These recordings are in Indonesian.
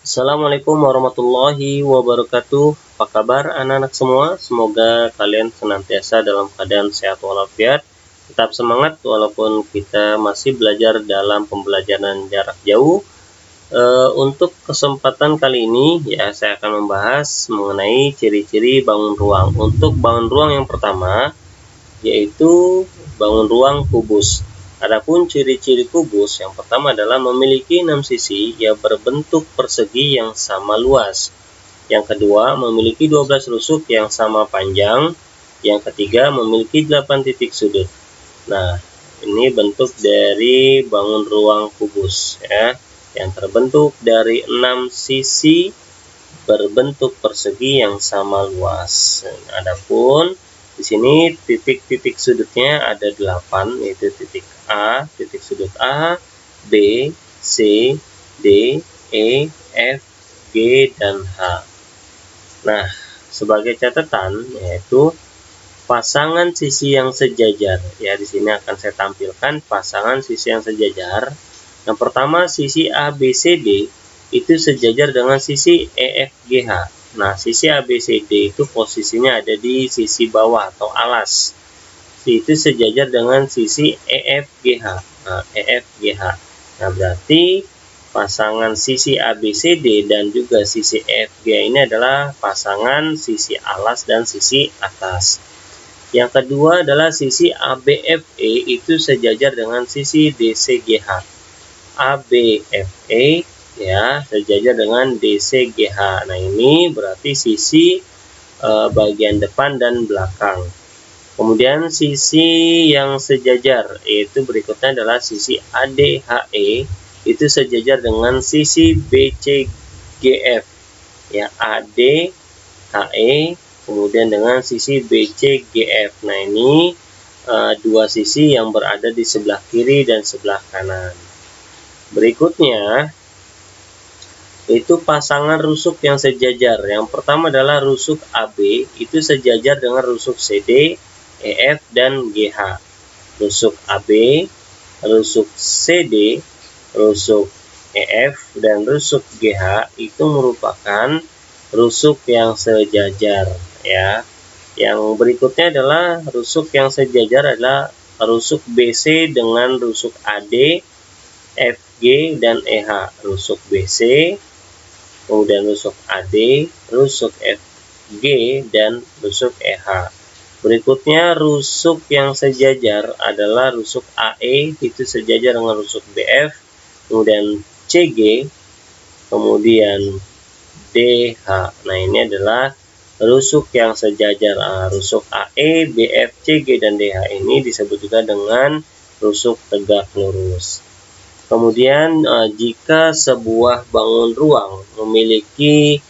Assalamualaikum warahmatullahi wabarakatuh. Apa kabar anak-anak semua? Semoga kalian senantiasa dalam keadaan sehat walafiat. Tetap semangat walaupun kita masih belajar dalam pembelajaran jarak jauh. Untuk kesempatan kali ini ya saya akan membahas mengenai ciri-ciri bangun ruang. Untuk bangun ruang yang pertama yaitu bangun ruang kubus. Adapun ciri-ciri kubus yang pertama adalah memiliki 6 sisi yang berbentuk persegi yang sama luas. Yang kedua, memiliki 12 rusuk yang sama panjang. Yang ketiga, memiliki 8 titik sudut. Nah, ini bentuk dari bangun ruang kubus ya, yang terbentuk dari 6 sisi berbentuk persegi yang sama luas. Adapun di sini titik-titik sudutnya ada 8, yaitu titik A, titik sudut A, B, C, D, E, F, G, dan H. Nah, sebagai catatan yaitu pasangan sisi yang sejajar. Ya, di sini akan saya tampilkan pasangan sisi yang sejajar. Yang pertama, sisi A, B, C, D itu sejajar dengan sisi E, F, G, H. Nah, sisi A, B, C, D itu posisinya ada di sisi bawah atau alas. Itu sejajar dengan sisi E, F, G, H. Nah, E, F, G, H. Nah, berarti pasangan sisi A, B, C, D dan juga sisi E, F, G ini adalah pasangan sisi alas dan sisi atas. Yang kedua adalah sisi A, B, F, E itu sejajar dengan sisi D, C, G, H. A, B, F, E ya sejajar dengan D, C, G, H. Nah, ini berarti sisi bagian depan dan belakang. Kemudian sisi yang sejajar yaitu berikutnya adalah sisi ADHE itu sejajar dengan sisi BCGF ya, ADHE kemudian dengan sisi BCGF. Nah, ini dua sisi yang berada di sebelah kiri dan sebelah kanan. Berikutnya itu pasangan rusuk yang sejajar. Yang pertama adalah rusuk AB itu sejajar dengan rusuk CD, EF, dan GH. Rusuk AB, rusuk CD, rusuk EF, dan rusuk GH itu merupakan rusuk yang sejajar ya. Yang berikutnya adalah rusuk yang sejajar adalah rusuk BC dengan rusuk AD, FG, dan EH. Rusuk BC, kemudian rusuk AD, rusuk FG, dan rusuk EH. Berikutnya rusuk yang sejajar adalah rusuk AE itu sejajar dengan rusuk BF, kemudian CG, kemudian DH. Nah, ini adalah rusuk yang sejajar. Rusuk AE, BF, CG, dan DH ini disebut juga dengan rusuk tegak lurus. Kemudian jika sebuah bangun ruang memiliki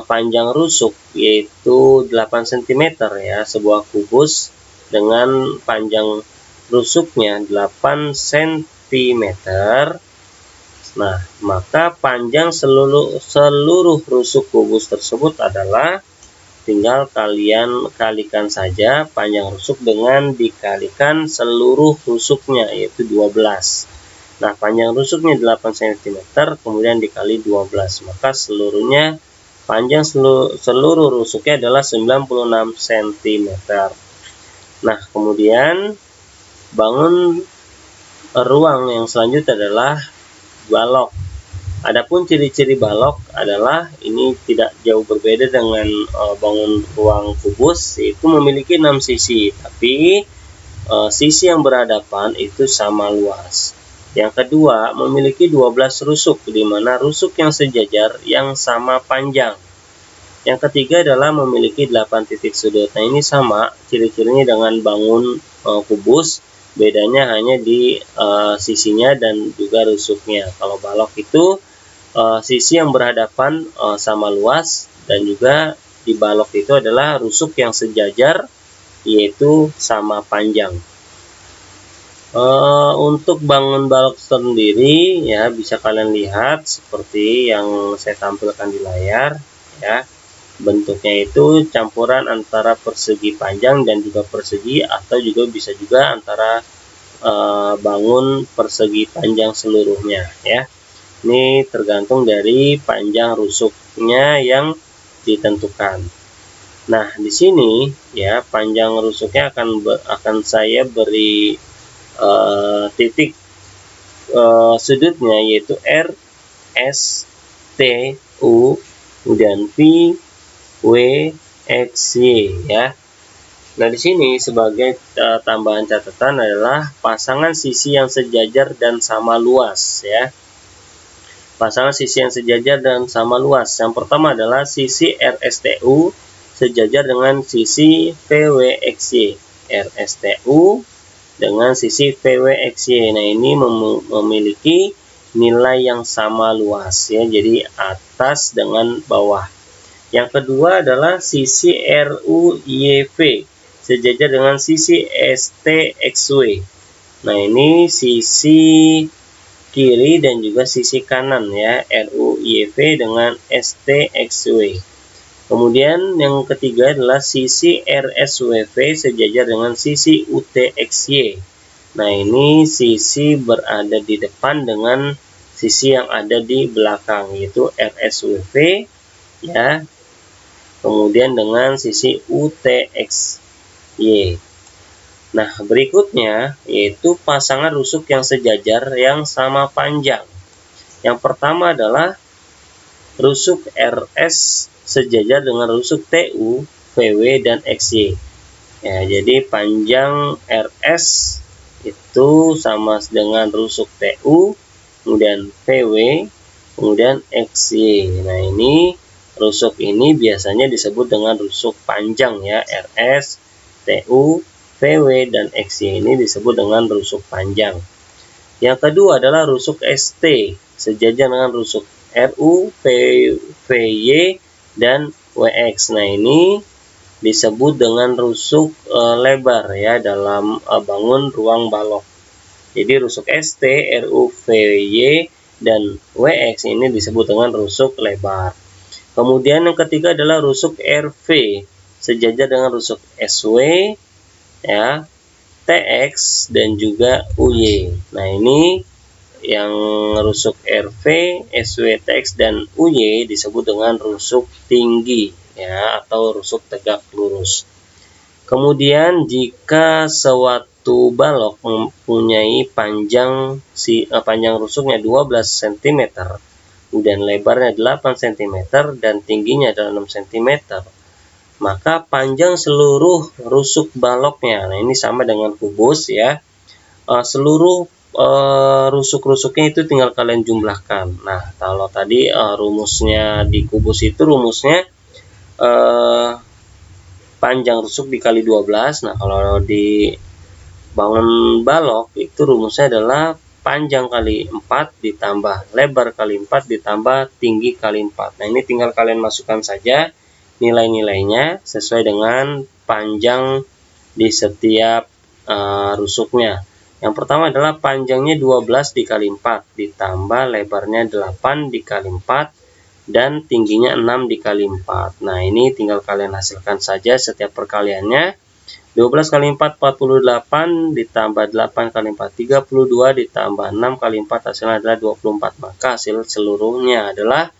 panjang rusuk yaitu 8 cm ya, sebuah kubus dengan panjang rusuknya 8 cm. Nah, maka panjang seluruh rusuk kubus tersebut adalah tinggal kalian kalikan saja panjang rusuk dengan dikalikan seluruh rusuknya yaitu 12. Nah, panjang rusuknya 8 cm, kemudian dikali 12, maka seluruhnya panjang seluruh rusuknya adalah 96 cm. Nah, kemudian bangun ruang yang selanjutnya adalah balok. Adapun ciri-ciri balok adalah ini tidak jauh berbeda dengan bangun ruang kubus, yaitu memiliki 6 sisi, tapi sisi yang berhadapan itu sama luas. Yang kedua, memiliki 12 rusuk, di mana rusuk yang sejajar yang sama panjang. Yang ketiga adalah memiliki 8 titik sudut. Nah, ini sama ciri-cirinya dengan bangun kubus, bedanya hanya di sisinya dan juga rusuknya. Kalau balok itu sisi yang berhadapan sama luas, dan juga di balok itu adalah rusuk yang sejajar yaitu sama panjang. Untuk bangun balok sendiri ya bisa kalian lihat seperti yang saya tampilkan di layar ya. Bentuknya itu campuran antara persegi panjang dan juga persegi, atau juga bisa juga antara bangun persegi panjang seluruhnya ya. Ini tergantung dari panjang rusuknya yang ditentukan. Nah, di sini ya panjang rusuknya akan saya beri titik sudutnya, yaitu R, S, T, U, kemudian P, W, X, Y ya. Nah, di sini sebagai tambahan catatan adalah pasangan sisi yang sejajar dan sama luas ya. Pasangan sisi yang sejajar dan sama luas. Yang pertama adalah sisi RSTU sejajar dengan sisi VWXY. RSTU dengan sisi VWXY. Nah, ini memiliki nilai yang sama luas ya. Jadi atas dengan bawah. Yang kedua adalah sisi RUYV sejajar dengan sisi STXW. Nah, ini sisi kiri dan juga sisi kanan ya, RUYV dengan STXW. Kemudian yang ketiga adalah sisi RSWV sejajar dengan sisi UTXY. Nah, ini sisi berada di depan dengan sisi yang ada di belakang, yaitu RSWV ya. Kemudian dengan sisi UTXY. Nah, berikutnya yaitu pasangan rusuk yang sejajar yang sama panjang. Yang pertama adalah rusuk RS sejajar dengan rusuk TU, VW, dan XY. Ya, jadi panjang RS itu sama dengan rusuk TU, kemudian VW, kemudian XY. Nah, ini rusuk ini biasanya disebut dengan rusuk panjang ya, RS, TU, VW, dan XY ini disebut dengan rusuk panjang. Yang kedua adalah rusuk ST sejajar dengan rusuk RU, VY, dan WX. Nah, ini disebut dengan rusuk lebar ya dalam bangun ruang balok. Jadi rusuk ST, RU, VY, dan WX ini disebut dengan rusuk lebar. Kemudian yang ketiga adalah rusuk RV sejajar dengan rusuk SW ya, TX, dan juga UY. Nah, ini yang rusuk RV, SW, TX, dan UY disebut dengan rusuk tinggi ya, atau rusuk tegak lurus. Kemudian jika suatu balok mempunyai panjang rusuknya 12 cm, kemudian lebarnya 8 cm dan tingginya adalah 6 cm, maka panjang seluruh rusuk baloknya, nah ini sama dengan kubus ya, seluruh rusuk-rusuknya itu tinggal kalian jumlahkan. Nah, kalau tadi rumusnya di kubus itu rumusnya panjang rusuk dikali 12. Nah, kalau di bangun balok itu rumusnya adalah panjang kali 4 ditambah lebar kali 4 ditambah tinggi kali 4. Nah, ini tinggal kalian masukkan saja nilai-nilainya sesuai dengan panjang di setiap rusuknya. Yang pertama adalah panjangnya 12 dikali 4 ditambah lebarnya 8 dikali 4 dan tingginya 6 dikali 4. Nah, ini tinggal kalian hasilkan saja setiap perkaliannya. 12 kali 4 48 ditambah 8 kali 4 32 ditambah 6 kali 4 hasilnya adalah 24. Maka hasil seluruhnya adalah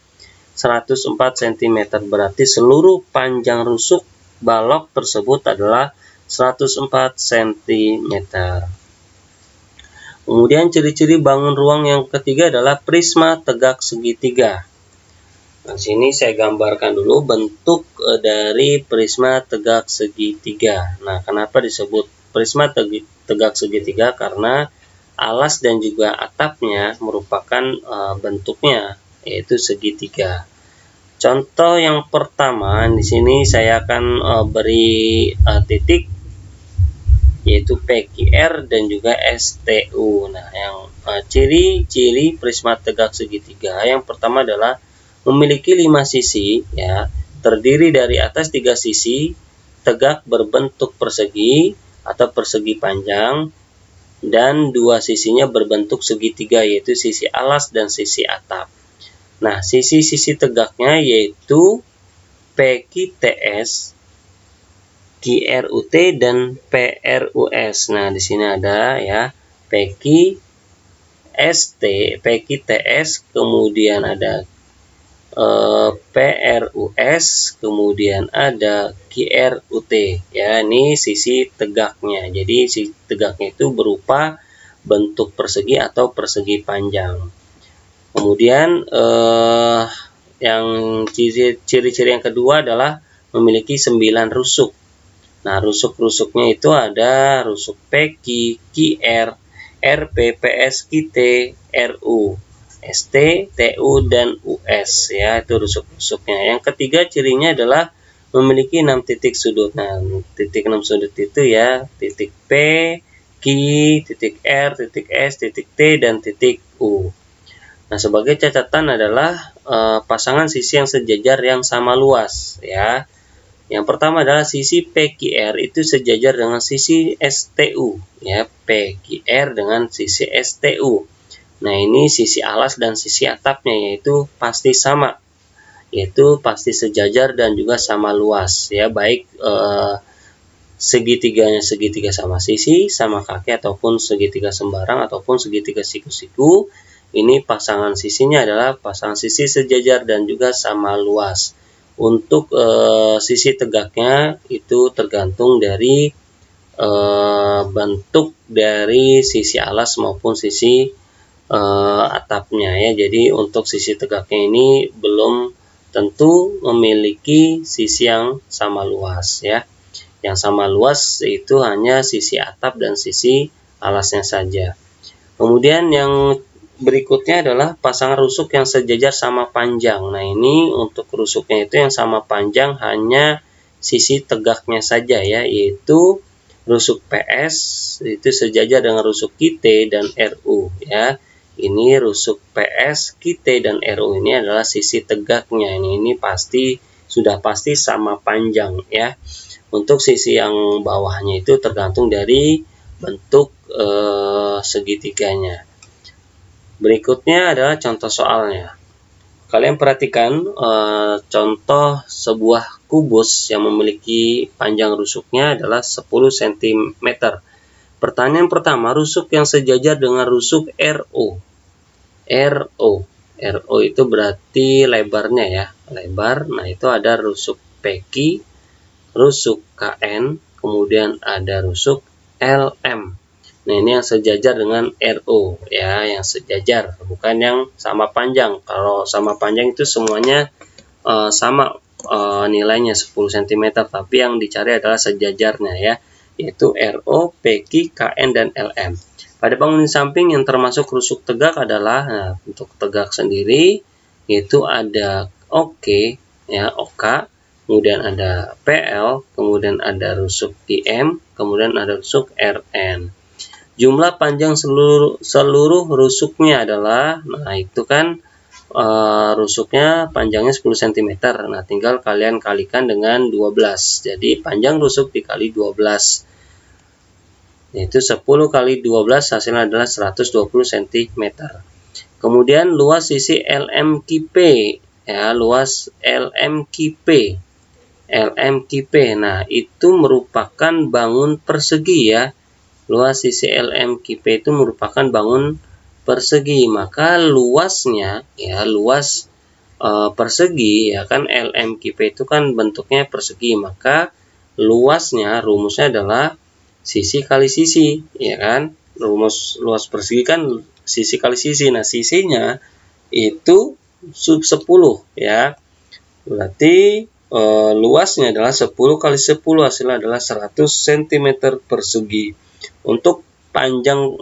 104 cm. Berarti seluruh panjang rusuk balok tersebut adalah 104 cm. Kemudian ciri-ciri bangun ruang yang ketiga adalah prisma tegak segitiga. Nah, sini saya gambarkan dulu bentuk dari prisma tegak segitiga. Nah, kenapa disebut prisma tegak segitiga? Karena alas dan juga atapnya merupakan bentuknya yaitu segitiga. Contoh yang pertama di sini saya akan beri titik yaitu PQR dan juga STU. Nah, yang ciri-ciri prisma tegak segitiga yang pertama adalah memiliki 5 sisi ya, terdiri dari atas 3 sisi, tegak berbentuk persegi atau persegi panjang, dan 2 sisinya berbentuk segitiga yaitu sisi alas dan sisi atap. Nah, sisi-sisi tegaknya yaitu PQTS, QRUT, dan PRUS. Nah, di sini ada ya PQ, ST, PQTS, kemudian ada PRUS, kemudian ada QRUT. Ya, ini sisi tegaknya. Jadi sisi tegaknya itu berupa bentuk persegi atau persegi panjang. Kemudian yang ciri-ciri yang kedua adalah memiliki 9 rusuk. Nah, rusuk-rusuknya itu ada rusuk PQ, QR, RP, PS, QT, RU, ST, TU, dan US. Ya, itu rusuk-rusuknya. Yang ketiga cirinya adalah memiliki 6 titik sudut. Nah, titik 6 sudut itu ya titik P, Q, titik R, titik S, titik T, dan titik U. Nah, sebagai catatan adalah pasangan sisi yang sejajar yang sama luas. Ya, yang pertama adalah sisi PQR itu sejajar dengan sisi STU, ya, PQR dengan sisi STU. Nah, ini sisi alas dan sisi atapnya yaitu pasti sama, yaitu pasti sejajar dan juga sama luas, ya, baik segitiganya segitiga sama sisi, sama kaki, ataupun segitiga sembarang, ataupun segitiga siku-siku. Ini pasangan sisinya adalah pasangan sisi sejajar dan juga sama luas. Untuk sisi tegaknya itu tergantung dari bentuk dari sisi alas maupun sisi atapnya, ya. Jadi untuk sisi tegaknya ini belum tentu memiliki sisi yang sama luas, ya. Yang sama luas itu hanya sisi atap dan sisi alasnya saja. Kemudian yang berikutnya adalah pasangan rusuk yang sejajar sama panjang. Nah, ini untuk rusuknya itu yang sama panjang hanya sisi tegaknya saja, ya, yaitu rusuk PS itu sejajar dengan rusuk QT dan RU, ya. Ini rusuk PS, QT, dan RU ini adalah sisi tegaknya. Ini sudah pasti sama panjang, ya. Untuk sisi yang bawahnya itu tergantung dari bentuk segitiganya. Berikutnya adalah contoh soalnya. Kalian perhatikan contoh sebuah kubus yang memiliki panjang rusuknya adalah 10 cm. Pertanyaan pertama, rusuk yang sejajar dengan rusuk RO. RO itu berarti lebarnya, ya, lebar. Nah, itu ada rusuk PQ, rusuk KN, kemudian ada rusuk LM. Nah, ini yang sejajar dengan RO, ya, yang sejajar, bukan yang sama panjang. Kalau sama panjang itu semuanya sama nilainya 10 cm, tapi yang dicari adalah sejajarnya, ya, yaitu RO, PQ, KN, dan LM. Pada bangunan samping yang termasuk rusuk tegak adalah, nah, untuk tegak sendiri yaitu ada OK, ya, OK, kemudian ada PL, kemudian ada rusuk IM, kemudian ada rusuk RN. Jumlah panjang seluruh rusuknya adalah, nah, itu kan rusuknya panjangnya 10 cm. Nah, tinggal kalian kalikan dengan 12. Jadi panjang rusuk dikali 12. Yaitu 10 kali 12 hasilnya adalah 120 cm. Kemudian luas sisi LMQP, ya, luas LMQP. Nah, itu merupakan bangun persegi, ya. Luas sisi LMQP itu merupakan bangun persegi, maka luasnya, ya, luas persegi, ya kan, LMQP itu kan bentuknya persegi, maka luasnya rumusnya adalah sisi kali sisi, ya kan. Rumus luas persegi kan sisi kali sisi. Nah, sisinya itu sub 10, ya. Berarti luasnya adalah 10 kali 10, hasilnya adalah 100 cm persegi. Untuk panjang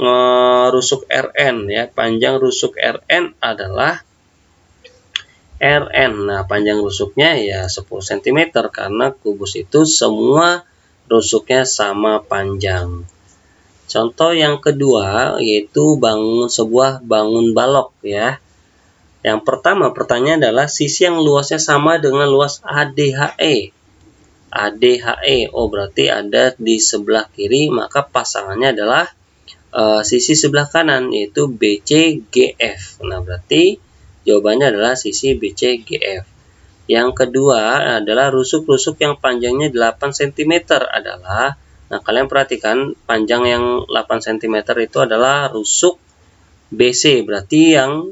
rusuk RN, ya, panjang rusuk RN adalah RN. Nah, panjang rusuknya ya 10 cm karena kubus itu semua rusuknya sama panjang. Contoh yang kedua yaitu sebuah bangun balok, ya. Yang pertama, pertanyaan adalah sisi yang luasnya sama dengan luas ADHE. Oh, berarti ada di sebelah kiri, maka pasangannya adalah sisi sebelah kanan, yaitu BCGF. Nah, berarti jawabannya adalah sisi BCGF. Yang kedua adalah rusuk-rusuk yang panjangnya 8 cm adalah, nah, kalian perhatikan panjang yang 8 cm itu adalah rusuk BC berarti yang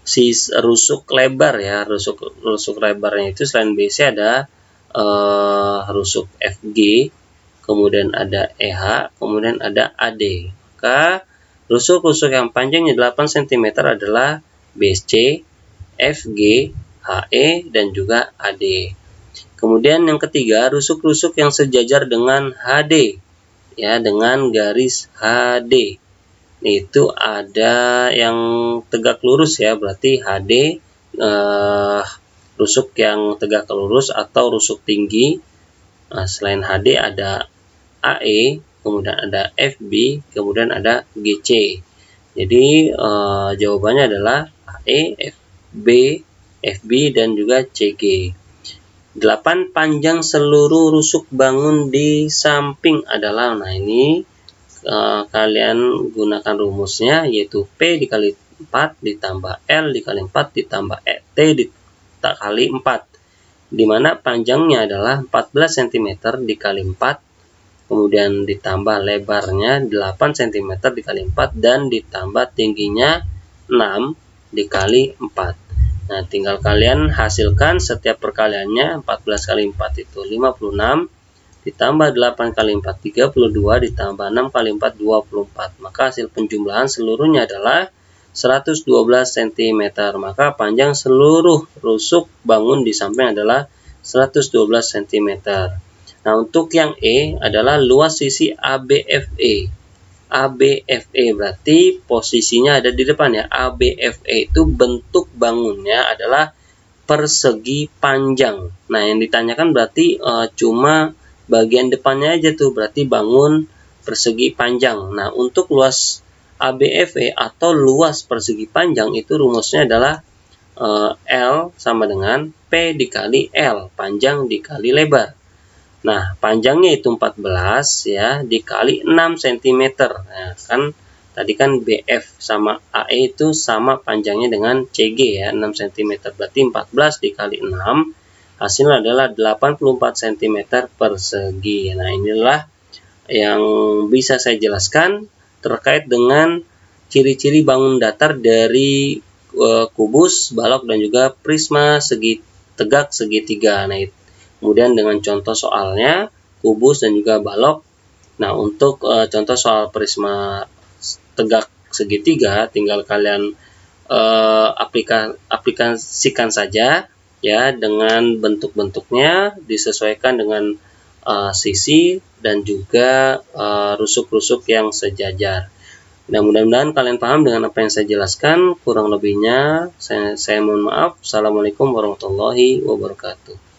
si rusuk lebar ya, rusuk lebarnya itu selain BC ada rusuk FG, kemudian ada EH, kemudian ada AD. Maka rusuk-rusuk yang panjangnya 8 cm adalah BC, FG, HE, dan juga AD. Kemudian yang ketiga, rusuk-rusuk yang sejajar dengan HD, ya, dengan garis HD. Itu ada yang tegak lurus ya, berarti HD, rusuk yang tegak lurus atau rusuk tinggi. Nah, selain HD ada AE, kemudian ada FB, kemudian ada GC. Jadi jawabannya adalah AE, FB, FB, dan juga CG. 8 panjang seluruh rusuk bangun di samping adalah, nah ini kalian gunakan rumusnya, yaitu P dikali 4 ditambah L dikali 4 ditambah T dikali 4, dimana panjangnya adalah 14 cm dikali 4, kemudian ditambah lebarnya 8 cm dikali 4, dan ditambah tingginya 6 dikali 4. Nah, tinggal kalian hasilkan setiap perkaliannya. 14 kali 4 itu 56, ditambah 8 kali 4 32, ditambah 6 kali 4 24. Maka hasil penjumlahan seluruhnya adalah 112 cm. Maka panjang seluruh rusuk bangun di samping adalah 112 cm. Nah, untuk yang E adalah luas sisi ABFE. ABFE berarti posisinya ada di depan ya. ABFE itu bentuk bangunnya adalah persegi panjang. Nah, yang ditanyakan berarti cuma bagian depannya aja tuh, berarti bangun persegi panjang. Nah, untuk luas ABFE atau luas persegi panjang itu rumusnya adalah L sama dengan P dikali L, panjang dikali lebar. Nah, panjangnya itu 14 ya, dikali 6 cm. Nah, kan tadi kan BF sama AE itu sama panjangnya dengan CG ya, 6 cm. Berarti 14 dikali 6, hasilnya adalah 84 cm persegi. Nah, inilah yang bisa saya jelaskan terkait dengan ciri-ciri bangun datar dari kubus, balok, dan juga prisma segi tegak segitiga. Nah, kemudian dengan contoh soalnya, kubus dan juga balok. Nah, untuk contoh soal prisma tegak segitiga, tinggal kalian aplikasikan saja ya, dengan bentuk-bentuknya disesuaikan dengan sisi dan juga rusuk-rusuk yang sejajar. Nah, mudah-mudahan kalian paham dengan apa yang saya jelaskan. Kurang lebihnya saya mohon maaf. Assalamualaikum warahmatullahi wabarakatuh.